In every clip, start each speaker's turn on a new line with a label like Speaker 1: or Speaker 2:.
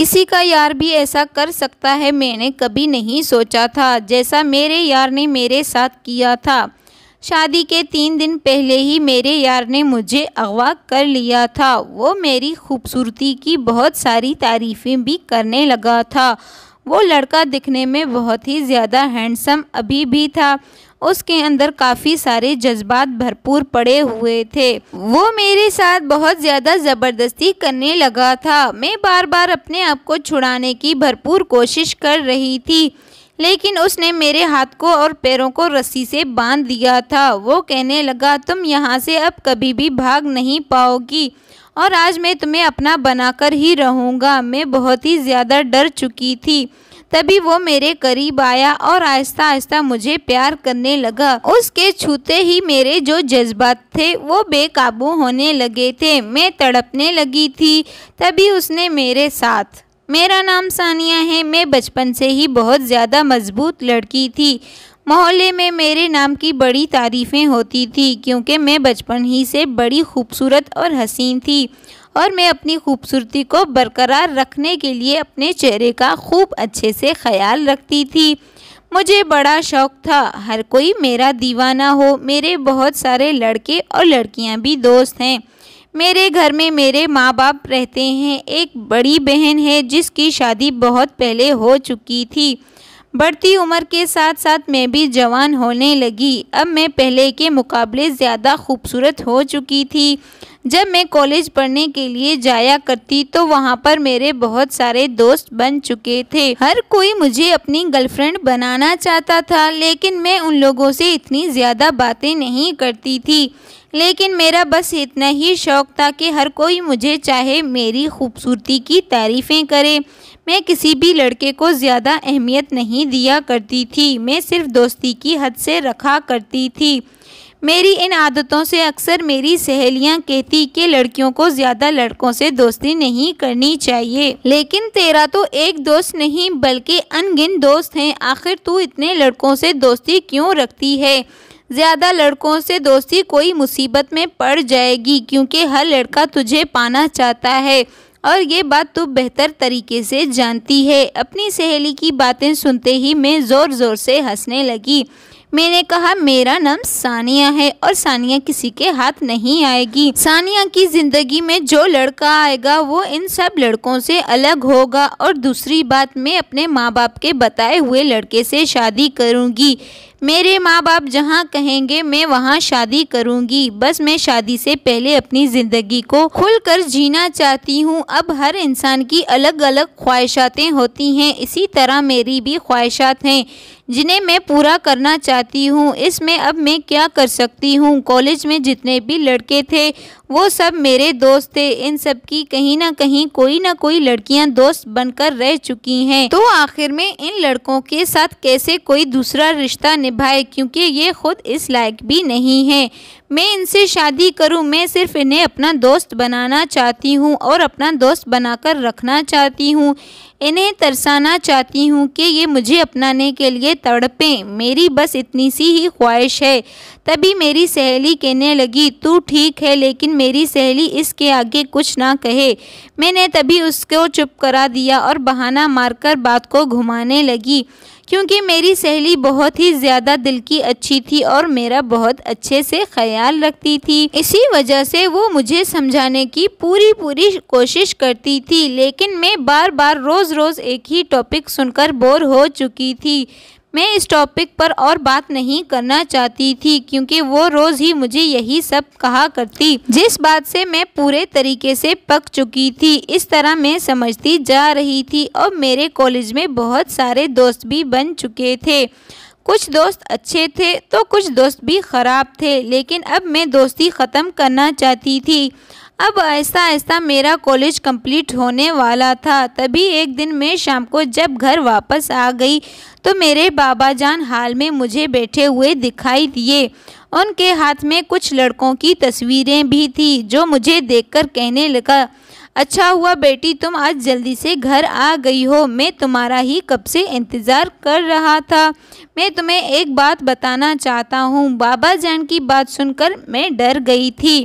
Speaker 1: کسی کا یار بھی ایسا کر سکتا ہے، میں نے کبھی نہیں سوچا تھا جیسا میرے یار نے میرے ساتھ کیا تھا۔ شادی کے 3 دن پہلے ہی میرے یار نے مجھے اغوا کر لیا تھا۔ وہ میری خوبصورتی کی بہت ساری تعریفیں بھی کرنے لگا تھا۔ وہ لڑکا دکھنے میں بہت ہی زیادہ ہینڈسم ابھی بھی تھا، اس کے اندر کافی سارے جذبات بھرپور پڑے ہوئے تھے۔ وہ میرے ساتھ بہت زیادہ زبردستی کرنے لگا تھا۔ میں بار بار اپنے آپ کو چھڑانے کی بھرپور کوشش کر رہی تھی، لیکن اس نے میرے ہاتھ کو اور پیروں کو رسی سے باندھ دیا تھا۔ وہ کہنے لگا، تم یہاں سے اب کبھی بھی بھاگ نہیں پاؤ گی اور آج میں تمہیں اپنا بنا کر ہی رہوں گا۔ میں بہت ہی زیادہ ڈر چکی تھی۔ تبھی وہ میرے قریب آیا اور آہستہ آہستہ مجھے پیار کرنے لگا۔ اس کے چھوتے ہی میرے جو جذبات تھے وہ بے قابو ہونے لگے تھے۔ میں تڑپنے لگی تھی۔ تبھی اس نے میرے ساتھ، میرا نام ثانیہ ہے، میں بچپن سے ہی بہت زیادہ مضبوط لڑکی تھی۔ محلے میں میرے نام کی بڑی تعریفیں ہوتی تھی کیونکہ میں بچپن ہی سے بڑی خوبصورت اور حسین تھی، اور میں اپنی خوبصورتی کو برقرار رکھنے کے لیے اپنے چہرے کا خوب اچھے سے خیال رکھتی تھی۔ مجھے بڑا شوق تھا ہر کوئی میرا دیوانہ ہو۔ میرے بہت سارے لڑکے اور لڑکیاں بھی دوست ہیں۔ میرے گھر میں میرے ماں باپ رہتے ہیں۔ ایک بڑی بہن ہے جس کی شادی بہت پہلے ہو چکی تھی۔ بڑھتی عمر کے ساتھ ساتھ میں بھی جوان ہونے لگی۔ اب میں پہلے کے مقابلے زیادہ خوبصورت ہو چکی تھی۔ جب میں کالج پڑھنے کے لیے جایا کرتی تو وہاں پر میرے بہت سارے دوست بن چکے تھے۔ ہر کوئی مجھے اپنی گرل فرینڈ بنانا چاہتا تھا، لیکن میں ان لوگوں سے اتنی زیادہ باتیں نہیں کرتی تھی۔ لیکن میرا بس اتنا ہی شوق تھا کہ ہر کوئی مجھے چاہے، میری خوبصورتی کی تعریفیں کرے۔ میں کسی بھی لڑکے کو زیادہ اہمیت نہیں دیا کرتی تھی، میں صرف دوستی کی حد سے رکھا کرتی تھی۔ میری ان عادتوں سے اکثر میری سہیلیاں کہتی کہ لڑکیوں کو زیادہ لڑکوں سے دوستی نہیں کرنی چاہیے، لیکن تیرا تو ایک دوست نہیں بلکہ ان گن دوست ہیں، آخر تو اتنے لڑکوں سے دوستی کیوں رکھتی ہے؟ زیادہ لڑکوں سے دوستی کوئی مصیبت میں پڑ جائے گی، کیونکہ ہر لڑکا تجھے پانا چاہتا ہے اور یہ بات تو بہتر طریقے سے جانتی ہے۔ اپنی سہیلی کی باتیں سنتے ہی میں زور زور سے ہنسنے لگی۔ میں نے کہا، میرا نام ثانیہ ہے اور ثانیہ کسی کے ہاتھ نہیں آئے گی۔ ثانیہ کی زندگی میں جو لڑکا آئے گا وہ ان سب لڑکوں سے الگ ہوگا، اور دوسری بات، میں اپنے ماں باپ کے بتائے ہوئے لڑکے سے شادی کروں گی۔ میرے ماں باپ جہاں کہیں گے میں وہاں شادی کروں گی۔ بس میں شادی سے پہلے اپنی زندگی کو کھل کر جینا چاہتی ہوں۔ اب ہر انسان کی الگ الگ خواہشاتیں ہوتی ہیں، اسی طرح میری بھی خواہشات ہیں جنہیں میں پورا کرنا چاہتی ہوں۔ اس میں اب میں کیا کر سکتی ہوں؟ کالج میں جتنے بھی لڑکے تھے وہ سب میرے دوست تھے، ان سب کی کہیں نہ کہیں کوئی نہ کوئی لڑکیاں دوست بن کر رہ چکی ہیں، تو آخر میں ان لڑکوں کے ساتھ کیسے کوئی دوسرا رشتہ نبھائے، کیونکہ یہ خود اس لائق بھی نہیں ہے میں ان سے شادی کروں۔ میں صرف انہیں اپنا دوست بنانا چاہتی ہوں اور اپنا دوست بنا کر رکھنا چاہتی ہوں، انہیں ترسانا چاہتی ہوں کہ یہ مجھے اپنانے کے لیے تڑپیں، میری بس اتنی سی ہی خواہش ہے۔ تبھی میری سہیلی کہنے لگی، تو ٹھیک ہے، لیکن میری سہیلی اس کے آگے کچھ نہ کہے۔ میں نے تبھی اس کو چپ کرا دیا اور بہانہ مار کر بات کو گھمانے لگی، کیونکہ میری سہیلی بہت ہی زیادہ دل کی اچھی تھی اور میرا بہت اچھے سے خیال رکھتی تھی۔ اسی وجہ سے وہ مجھے سمجھانے کی پوری کوشش کرتی تھی، لیکن میں بار بار روز روز ایک ہی ٹاپک سن کر بور ہو چکی تھی۔ میں اس ٹاپک پر اور بات نہیں کرنا چاہتی تھی، کیونکہ وہ روز ہی مجھے یہی سب کہا کرتی، جس بات سے میں پورے طریقے سے پک چکی تھی۔ اس طرح میں سمجھتی جا رہی تھی اور میرے کالج میں بہت سارے دوست بھی بن چکے تھے۔ کچھ دوست اچھے تھے تو کچھ دوست بھی خراب تھے، لیکن اب میں دوستی ختم کرنا چاہتی تھی۔ اب آہستہ آہستہ میرا کالج کمپلیٹ ہونے والا تھا۔ تبھی ایک دن میں شام کو جب گھر واپس آ گئی تو میرے بابا جان حال میں مجھے بیٹھے ہوئے دکھائی دیے۔ ان کے ہاتھ میں کچھ لڑکوں کی تصویریں بھی تھیں، جو مجھے دیکھ کر کہنے لگا، اچھا ہوا بیٹی تم آج جلدی سے گھر آ گئی ہو، میں تمہارا ہی کب سے انتظار کر رہا تھا۔ میں تمہیں ایک بات بتانا چاہتا ہوں۔ بابا جان کی بات سن کر میں ڈر گئی تھی۔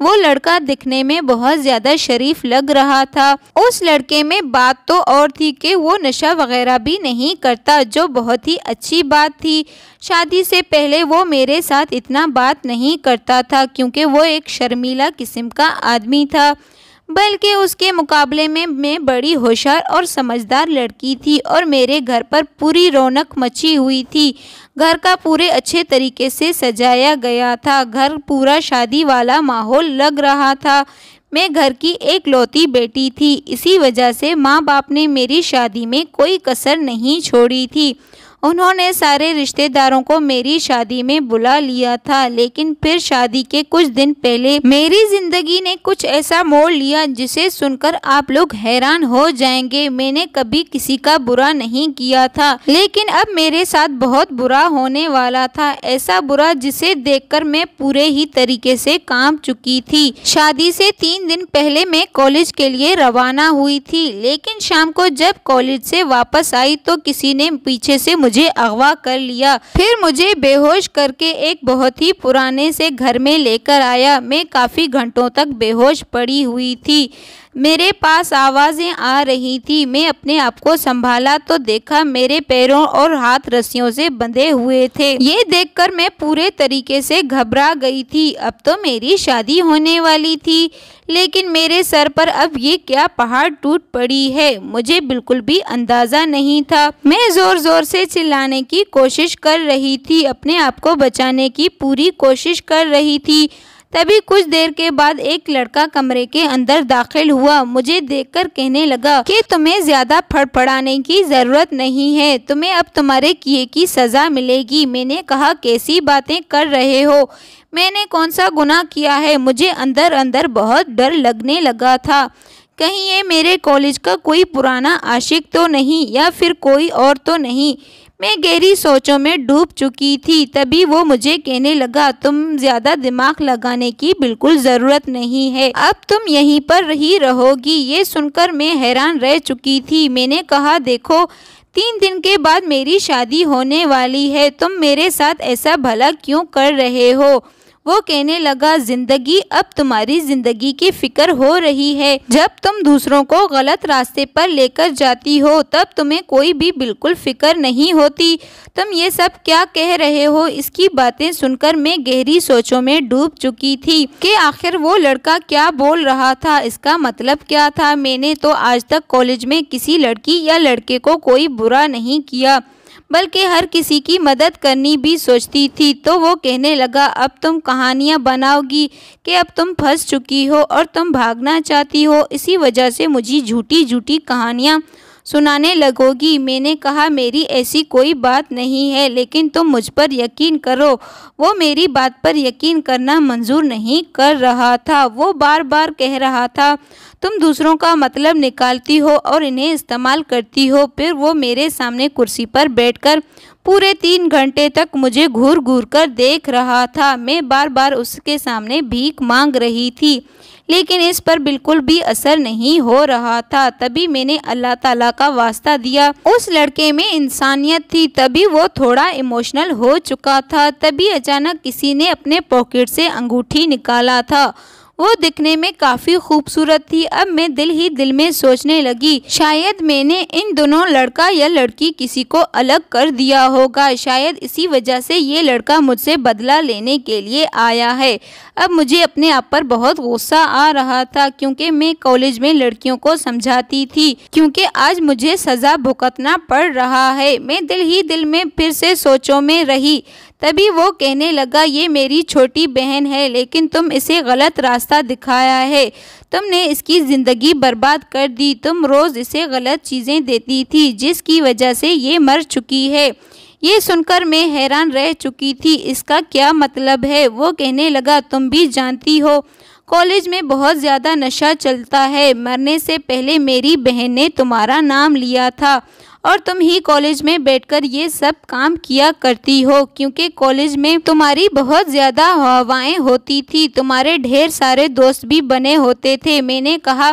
Speaker 1: وہ لڑکا دکھنے میں بہت زیادہ شریف لگ رہا تھا۔ اس لڑکے میں بات تو اور تھی کہ وہ نشہ وغیرہ بھی نہیں کرتا، جو بہت ہی اچھی بات تھی۔ شادی سے پہلے وہ میرے ساتھ اتنا بات نہیں کرتا تھا کیونکہ وہ ایک شرمیلا قسم کا آدمی تھا، بلکہ اس کے مقابلے میں بڑی ہوشیار اور سمجھدار لڑکی تھی اور میرے گھر پر پوری رونق مچی ہوئی تھی۔ گھر کا پورے اچھے طریقے سے سجایا گیا تھا، گھر پورا شادی والا ماحول لگ رہا تھا۔ میں گھر کی ایک لوتی بیٹی تھی، اسی وجہ سے ماں باپ نے میری شادی میں کوئی کسر نہیں چھوڑی تھی۔ انہوں نے سارے رشتہ داروں کو میری شادی میں بلا لیا تھا، لیکن پھر شادی کے کچھ دن پہلے میری زندگی نے کچھ ایسا موڑ لیا جسے سن کر آپ لوگ حیران ہو جائیں گے۔ میں نے کبھی کسی کا برا نہیں کیا تھا، لیکن اب میرے ساتھ بہت برا ہونے والا تھا، ایسا برا جسے دیکھ کر میں پورے ہی طریقے سے کانپ چکی تھی۔ شادی سے 3 دن پہلے میں کالج کے لیے روانہ ہوئی تھی، لیکن شام کو جب کالج سے واپس آئی تو کسی نے پیچھے سے مجھے اغوا کر لیا، پھر مجھے بے ہوش کر کے ایک بہت ہی پرانے سے گھر میں لے کر آیا۔ میں کافی گھنٹوں تک بے ہوش پڑی ہوئی تھی، میرے پاس آوازیں آ رہی تھی۔ میں اپنے آپ کو سنبھالا تو دیکھا میرے پیروں اور ہاتھ رسیوں سے بندھے ہوئے تھے۔ یہ دیکھ کر میں پورے طریقے سے گھبرا گئی تھی، اب تو میری شادی ہونے والی تھی، لیکن میرے سر پر اب یہ کیا پہاڑ ٹوٹ پڑی ہے، مجھے بالکل بھی اندازہ نہیں تھا۔ میں زور زور سے چلانے کی کوشش کر رہی تھی، اپنے آپ کو بچانے کی پوری کوشش کر رہی تھی۔ تبھی کچھ دیر کے بعد ایک لڑکا کمرے کے اندر داخل ہوا، مجھے دیکھ کر کہنے لگا کہ تمہیں زیادہ پھڑپڑانے کی ضرورت نہیں ہے، تمہیں اب تمہارے کیے کی سزا ملے گی۔ میں نے کہا کیسی باتیں کر رہے ہو، میں نے کون سا گناہ کیا ہے؟ مجھے اندر اندر بہت ڈر لگنے لگا تھا، کہیں یہ میرے کالج کا کوئی پرانا عاشق تو نہیں یا پھر کوئی اور تو نہیں۔ میں گہری سوچوں میں ڈوب چکی تھی، تبھی وہ مجھے کہنے لگا تم زیادہ دماغ لگانے کی بالکل ضرورت نہیں ہے، اب تم یہیں پر ہی رہو گی۔ یہ سن کر میں حیران رہ چکی تھی۔ میں نے کہا دیکھو 3 دن کے بعد میری شادی ہونے والی ہے، تم میرے ساتھ ایسا بھلا کیوں کر رہے ہو؟ وہ کہنے لگا زندگی، اب تمہاری زندگی کی فکر ہو رہی ہے، جب تم دوسروں کو غلط راستے پر لے کر جاتی ہو تب تمہیں کوئی بھی بالکل فکر نہیں ہوتی، تم یہ سب کیا کہہ رہے ہو؟ اس کی باتیں سن کر میں گہری سوچوں میں ڈوب چکی تھی کہ آخر وہ لڑکا کیا بول رہا تھا، اس کا مطلب کیا تھا۔ میں نے تو آج تک کالج میں کسی لڑکی یا لڑکے کو کوئی برا نہیں کیا، بلکہ ہر کسی کی مدد کرنی بھی سوچتی تھی۔ تو وہ کہنے لگا اب تم کہانیاں بناؤ گی کہ اب تم پھنس چکی ہو اور تم بھاگنا چاہتی ہو، اسی وجہ سے مجھے جھوٹی جھوٹی کہانیاں سنانے لگو گی۔ میں نے کہا میری ایسی کوئی بات نہیں ہے، لیکن تم مجھ پر یقین کرو۔ وہ میری بات پر یقین کرنا منظور نہیں کر رہا تھا، وہ بار بار کہہ رہا تھا تم دوسروں کا مطلب نکالتی ہو اور انہیں استعمال کرتی ہو۔ پھر وہ میرے سامنے کرسی پر بیٹھ کر پورے 3 گھنٹے تک مجھے گھور گھور کر دیکھ رہا تھا۔ میں بار بار اس کے سامنے بھیک مانگ رہی تھی، لیکن اس پر بالکل بھی اثر نہیں ہو رہا تھا۔ تبھی میں نے اللہ تعالیٰ کا واسطہ دیا، اس لڑکے میں انسانیت تھی، تبھی وہ تھوڑا ایموشنل ہو چکا تھا۔ تبھی اچانک کسی نے اپنے پاکٹ سے انگوٹھی نکالا تھا، وہ دکھنے میں کافی خوبصورت تھی۔ اب میں دل ہی دل میں سوچنے لگی شاید میں نے ان دونوں لڑکا یا لڑکی کسی کو الگ کر دیا ہوگا، شاید اسی وجہ سے یہ لڑکا مجھ سے بدلہ لینے کے لیے آیا ہے۔ اب مجھے اپنے آپ پر بہت غصہ آ رہا تھا کیونکہ میں کالج میں لڑکیوں کو سمجھاتی تھی، کیونکہ آج مجھے سزا بھگتنا پڑ رہا ہے۔ میں دل ہی دل میں پھر سے سوچوں میں رہی، تبھی وہ کہنے لگا یہ میری چھوٹی بہن ہے، لیکن تم اسے غلط راستہ دکھایا ہے، تم نے اس کی زندگی برباد کر دی، تم روز اسے غلط چیزیں دیتی تھی جس کی وجہ سے یہ مر چکی ہے۔ یہ سن کر میں حیران رہ چکی تھی، اس کا کیا مطلب ہے؟ وہ کہنے لگا تم بھی جانتی ہو کالج میں بہت زیادہ نشہ چلتا ہے، مرنے سے پہلے میری بہن نے تمہارا نام لیا تھا اور تم ہی کالج میں بیٹھ کر یہ سب کام کیا کرتی ہو، کیونکہ کالج میں تمہاری بہت زیادہ ہوائیں ہوتی تھی، تمہارے ڈھیر سارے دوست بھی بنے ہوتے تھے۔ میں نے کہا